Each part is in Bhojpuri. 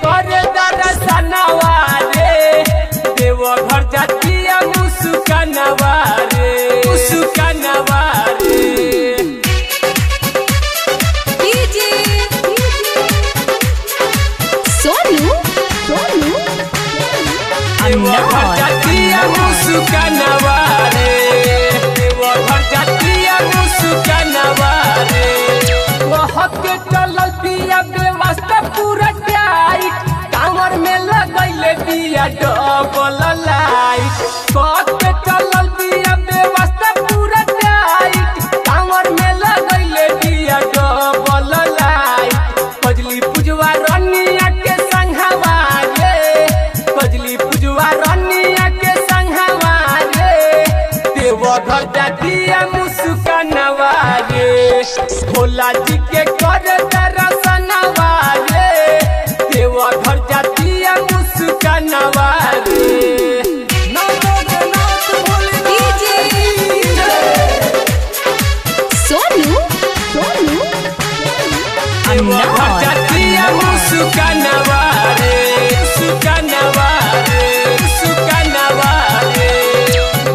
करे दर्शनवा रे, देवघर जातिया मुस्कानवा रे, मुस्कानवा रे। देवघर जातिया मुस्कानवा रे, देवघर जातिया मुस्कानवा रे। वहक चलल पिया व्यवस्था पूरा टाइट, कांवर में लगैले दिया डबल लाइट। वहक चलल पिया व्यवस्था पूरा टाइट, कांवर में लगैले दिया डबल लाइट। कजली पुजवा रनिया के संघवा रे, कजली पुजवा रनिया के संघवा रे, देवघर जातिया मुस्कानवा रे। भोला जी के करे दर्शनवा रे, देवघर जातिया मुस्कानवा रे। देवघर जातिया मुस्कानवा रे, मुस्कानवा रे, मुस्कानवा रे।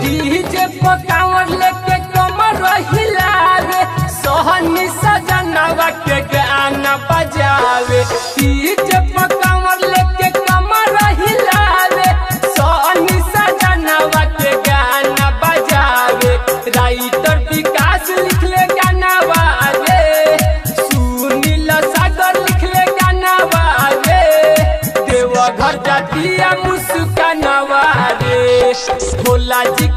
डीजे पर कांवर लेके कमर हिलावे, सोहनी सजनवा के गाना बजावे। डीजे पर कांवर लेके कमर हिलावे, सोहनी सजनवा के गाना बजावे। राइटर विकास लिखले गानावा रे, सुनील सागर लिखले गानावा रे, देवघर जातिया मुस्कानवा रे। भोला जी